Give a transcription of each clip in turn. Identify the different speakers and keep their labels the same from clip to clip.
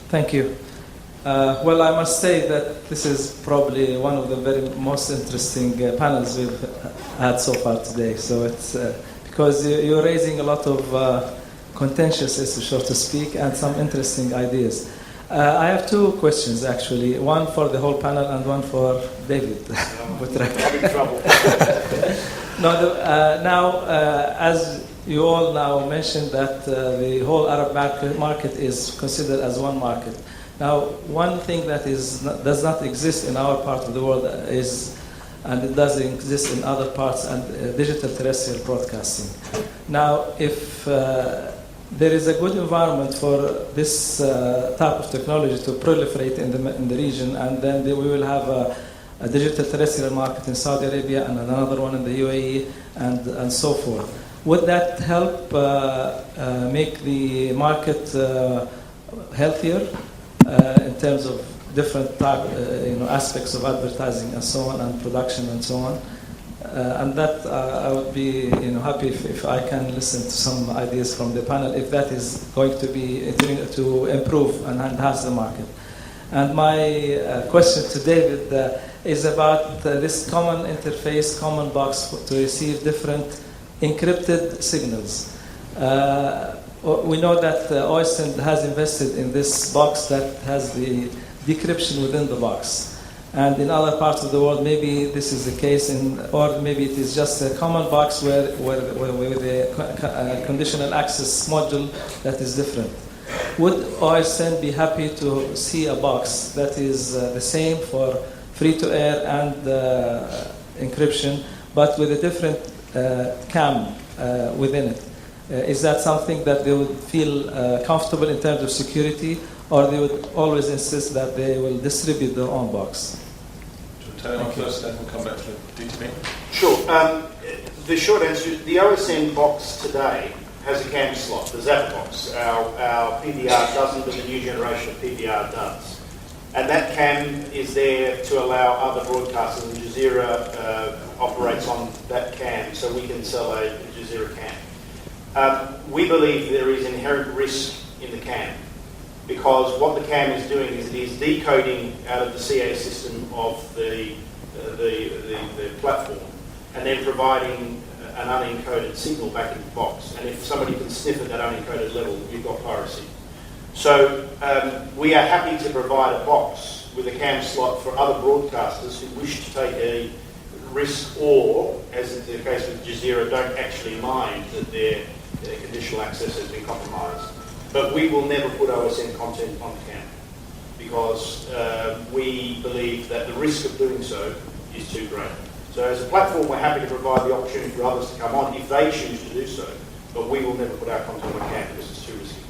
Speaker 1: Thank you. Well, I must say that this is probably one of the very most interesting panels we've had so far today. So it's because you're raising a lot of contentious issues, so to speak, and some interesting ideas. I have two questions, actually. One for the whole panel and one for David.
Speaker 2: I'm in trouble.
Speaker 1: As you all now mentioned that the whole Arab market is considered as one market. Now, one thing that does not exist in our part of the world is, and it doesn't exist in other parts, and digital terrestrial broadcasting. Now, if there is a good environment for this type of technology to proliferate in the region, and then we will have a digital terrestrial market in Saudi Arabia and another one in the UAE and so forth. Would that help make the market healthier in terms of different aspects of advertising and so on, and production and so on? And that I would be happy if I can listen to some ideas from the panel, if that is going to be to improve and enhance the market. And my question to David is about this common interface, common box to receive different encrypted signals. We know that Oyster has invested in this box that has the decryption within the box. And in other parts of the world, maybe this is the case, or maybe it is just a common box with a conditional access module that is different. Would Oyster be happy to see a box that is the same for free-to-air and encryption, but with a different CAM within it? Is that something that they would feel comfortable in terms of security, or they would always insist that they will distribute their own box?
Speaker 3: Turn on first, then we'll come back to the DTV.
Speaker 2: Sure. The short answer, the OSN box today has a CAM slot, the Zap box. Our PVR doesn't, but the new generation of PVR does. And that CAM is there to allow other broadcasters, and Jazeera operates on that CAM, so we can sell a Jazeera CAM. We believe there is inherent risk in the CAM, because what the CAM is doing is it is decoding out of the CA system of the platform, and then providing an unencoded signal back in the box. And if somebody can sniff at that unencoded level, you've got piracy. So we are happy to provide a box with a CAM slot for other broadcasters who wish to take a risk, or, as is the case with Jazeera, don't actually mind that their conditional access has been compromised. But we will never put OSN content on CAM, because we believe that the risk of doing so is too great. So as a platform, we're happy to provide the opportunity for others to come on if they choose to do so, but we will never put our content on CAM because it's too risky.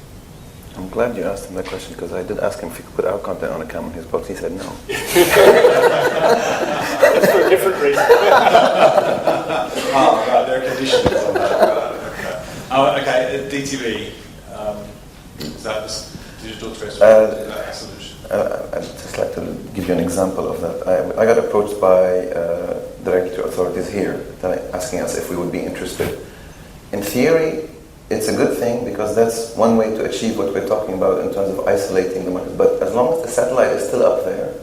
Speaker 4: I'm glad you asked him that question, because I did ask him if he could put our content on a CAM in his box. He said no.
Speaker 2: That's for a different reason.
Speaker 3: Right, there are conditions on that. Okay, DTV. Is that this digital terrestrial solution?
Speaker 4: I'd just like to give you an example of that. I got approached by the regulatory authorities here asking us if we would be interested. In theory, it's a good thing, because that's one way to achieve what we're talking about in terms of isolating the market. But as long as the satellite is still up there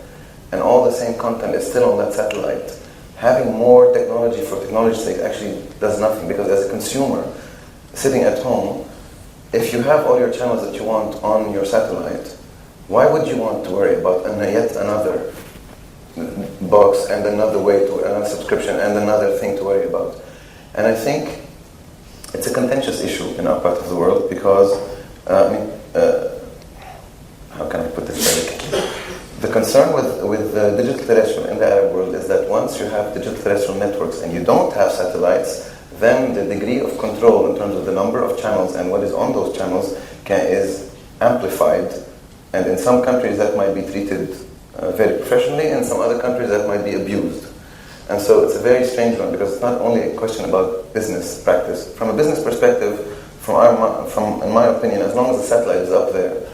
Speaker 4: and all the same content is still on that satellite, having more technology for technology's sake actually does nothing, because as a consumer sitting at home, if you have all your channels that you want on your satellite, why would you want to worry about yet another box and another way to another subscription and another thing to worry about? And I think it's a contentious issue in our part of the world, because how can I put this delicately? The concern with digital terrestrial in the Arab world is that once you have digital terrestrial networks and you don't have satellites, then the degree of control in terms of the number of channels and what is on those channels is amplified. And in some countries that might be treated very professionally, and in some other countries that might be abused. And so it's a very strange one, because it's not only a question about business practice. From a business perspective, in my opinion, as long as the satellite is up there,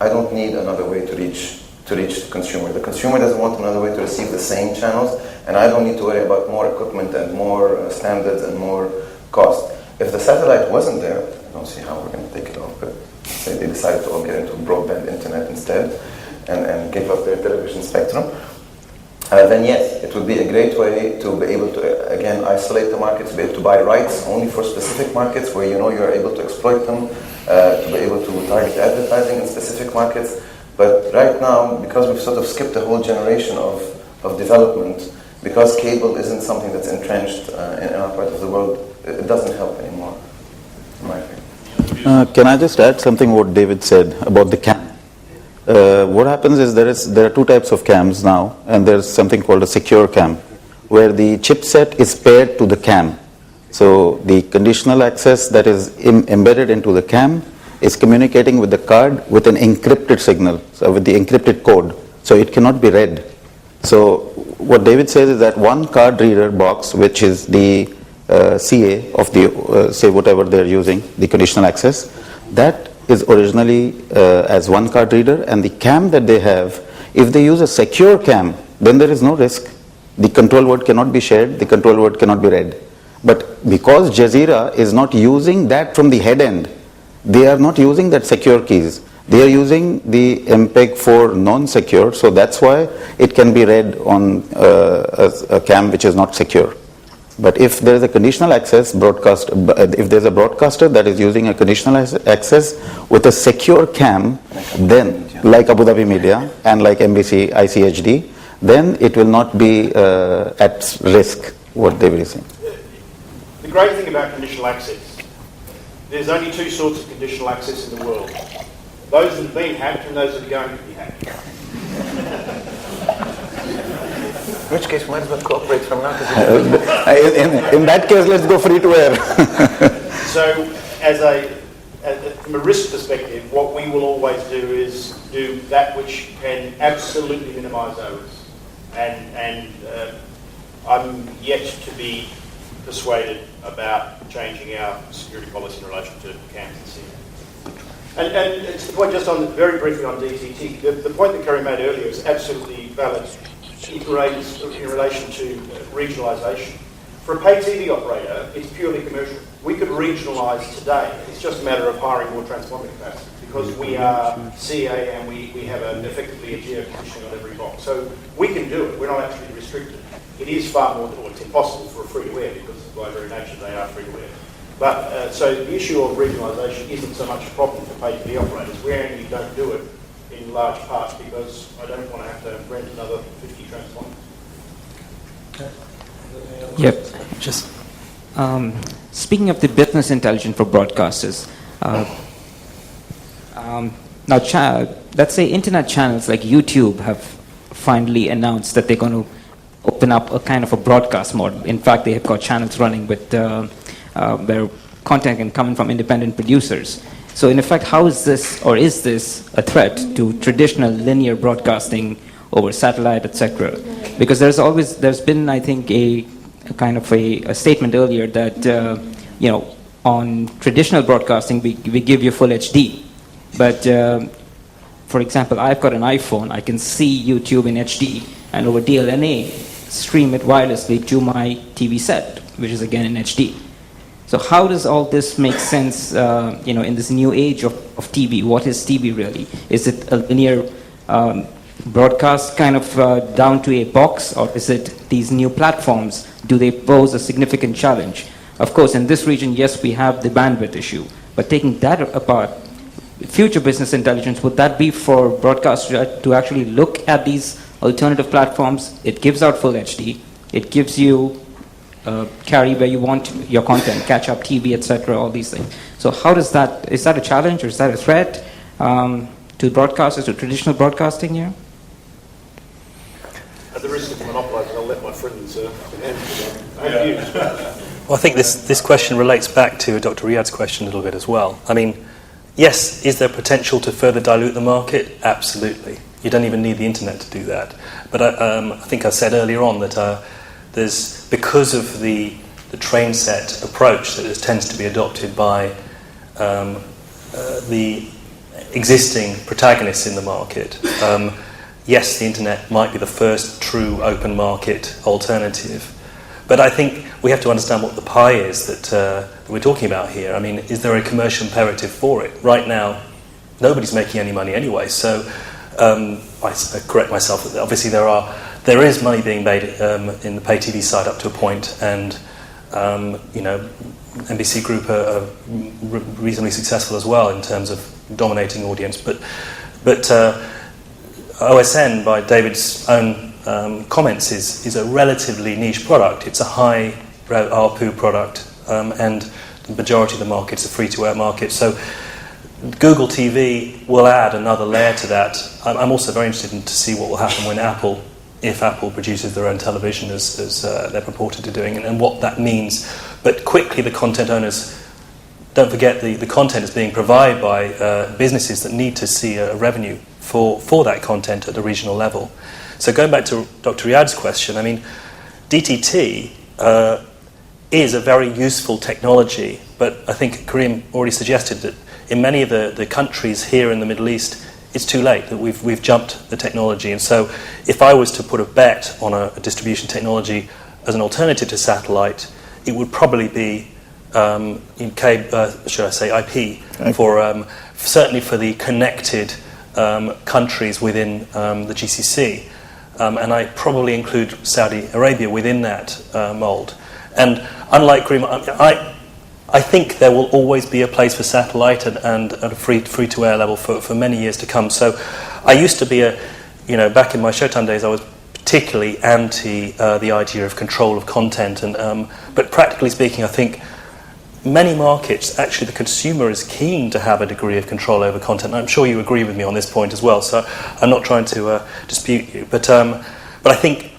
Speaker 4: I don't need another way to reach the consumer. The consumer doesn't want another way to receive the same channels, and I don't need to worry about more equipment and more standards and more cost. If the satellite wasn't there, I don't see how we're going to take it off, but say they decided to all get into broadband internet instead and give up their television spectrum, then yes, it would be a great way to be able to, again, isolate the markets, be able to buy rights only for specific markets where you know you're able to exploit them, to be able to target advertising in specific markets. But right now, because we've sort of skipped a whole generation of development, because cable isn't something that's entrenched in our part of the world, it doesn't help anymore, in my opinion.
Speaker 5: Can I just add something what David said about the cam? What happens is there are two types of cams now, and there's something called a secure cam, where the chipset is paired to the cam. So the conditional access that is embedded into the cam is communicating with the card with an encrypted signal, so with the encrypted code, so it cannot be read. So what David says is that one card reader box, which is the CA of the, say whatever they're using, the conditional access, that is originally as one card reader, and the cam that they have, if they use a secure cam, then there is no risk. The control word cannot be shared, the control word cannot be read. But because Jazeera is not using that from the head end, they are not using that secure keys. They are using the MPEG-4 non-secure, so that's why it can be read on a cam which is not secure. But if there is a conditional access broadcast, if there's a broadcaster that is using a conditional access with a secure cam, then like Abu Dhabi Media and like NBC ICHD, then it will not be at risk, what they were saying.
Speaker 2: The great thing about conditional access, there's only two sorts of conditional access in the world. Those that have been hacked and those that are going to be hacked.
Speaker 4: In which case, we might as well cooperate from now.
Speaker 5: In that case, let's go free to air.
Speaker 2: So, from a risk perspective, what we will always do is do that which can absolutely minimise our risk. And I'm yet to be persuaded about changing our security policy in relation to cams and CM. And it's the point, just on very briefly on DTT, the point that Kerry made earlier is absolutely valid in relation to regionalisation. For a pay TV operator, it's purely commercial. We could regionalise today. It's just a matter of hiring more transponder capacity because we are CA and we have effectively a geo-conditioning on every box. So we can do it. We're not actually restricted. It is far more, or it's impossible for a free-to-air because by very nature they are free-to-air. But so the issue of regionalisation isn't so much a problem for pay TV operators. We only don't do it in large parts because I don't want to have to rent another 50 transponders.
Speaker 6: Yep. Just speaking of the business intelligence for broadcasters, now let's say internet channels like YouTube have finally announced that they're going to open up a kind of a broadcast model. In fact, they have got channels running with where content can come in from independent producers. So in effect, how is this, or is this a threat to traditional linear broadcasting over satellite, etc.? Because there's been, I think, a kind of a statement earlier that, on traditional broadcasting, we give you full HD. But, for example, I've got an iPhone, I can see YouTube in HD, and over DLNA, stream it wirelessly to my TV set, which is again in HD. So how does all this make sense, in this new age of TV? What is TV really? Is it a linear broadcast kind of down to a box, or is it these new platforms? Do they pose a significant challenge? Of course, in this region, yes, we have the bandwidth issue. But taking that apart, future business intelligence, would that be for broadcasters to actually look at these alternative platforms? It gives out full HD. It gives you carry where you want your content, catch up TV, etc., all these things. So how does that, is that a challenge or is that a threat to broadcasters, to traditional broadcasting here?
Speaker 2: At the risk of monopolising, I'll let my friends answer.
Speaker 7: Well, I think this question relates back to Dr. Riyad's question a little bit as well. I mean, yes, is there potential to further dilute the market? Absolutely. You don't even need the internet to do that. But I think I said earlier on that there's, because of the train set approach that tends to be adopted by the existing protagonists in the market, yes, the internet might be the first true open market alternative. But I think we have to understand what the pie is that we're talking about here. I mean, is there a commercial imperative for it? Right now, nobody's making any money anyway, so I correct myself that obviously there is money being made in the pay TV side up to a point, and NBC Group are reasonably successful as well in terms of dominating audience, but OSN, by David's own comments, is a relatively niche product. It's a high ARPU product, and the majority of the market's a free-to-air market. So Google TV will add another layer to that. I'm also very interested to see what will happen when if Apple produces their own television, as they're purported to doing, and what that means. But quickly, the content owners, don't forget the content is being provided by businesses that need to see a revenue for that content at the regional level. So going back to Dr. Riyad's question, I mean, DTT is a very useful technology, but I think Karim already suggested that in many of the countries here in the Middle East, it's too late, that we've jumped the technology. And so if I was to put a bet on a distribution technology as an alternative to satellite, it would probably be IP, for certainly for the connected countries within the GCC. And I probably include Saudi Arabia within that mould. And unlike Karim, I think there will always be a place for satellite and a free-to-air level for many years to come. So I used to be back in my Showtime days, I was particularly anti the idea of control of content. But practically speaking, I think many markets, actually the consumer is keen to have a degree of control over content. I'm sure you agree with me on this point as well, so I'm not trying to dispute you. But I think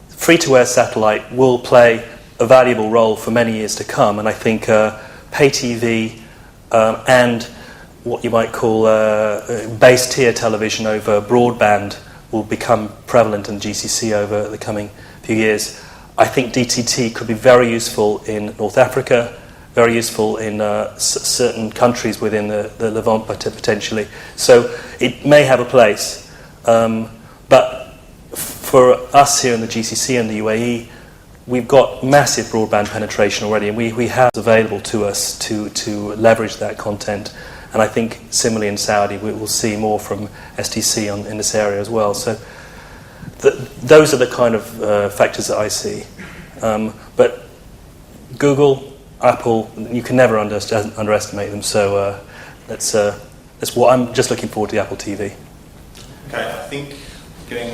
Speaker 7: free-to-air satellite will play a valuable role for many years to come, and I think pay TV and what you might call base tier television over broadband will become prevalent in GCC over the coming few years. I think DTT could be very useful in North Africa, very useful in certain countries within the Levant potentially. So it may have a place, but for us here in the GCC and the UAE, we've got massive broadband penetration already, and we have it available to us to leverage that content. And I think similarly in Saudi, we will see more from STC in this area as well. So those are the kind of factors that I see. But Google, Apple, you can never underestimate them. So that's what I'm just looking forward to, the Apple TV.
Speaker 3: Okay, I think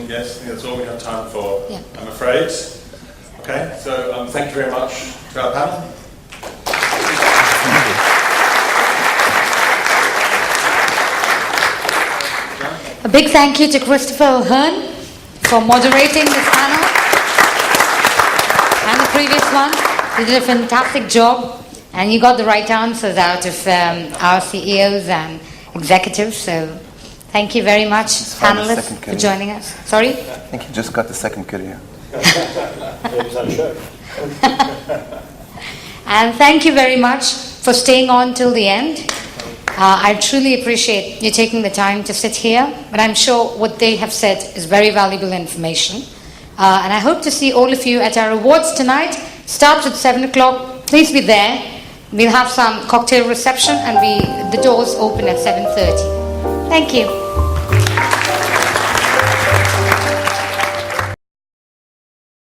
Speaker 3: that's all we have time for.
Speaker 8: Yeah.
Speaker 3: I'm afraid. Okay, so thank you very much to our panel.
Speaker 8: A big thank you to Christopher Ahern for moderating this panel and the previous one. You did a fantastic job, and you got the right answers out of our CEOs and executives. So thank you very much, panelists, for joining us. Sorry?
Speaker 4: I think you just got the second career.
Speaker 8: And thank you very much for staying on till the end. I truly appreciate you taking the time to sit here, but I'm sure what they have said is very valuable information. And I hope to see all of you at our awards tonight. Starts at 7 o'clock. Please be there. We'll have some cocktail reception, and the doors open at 7:30. Thank you.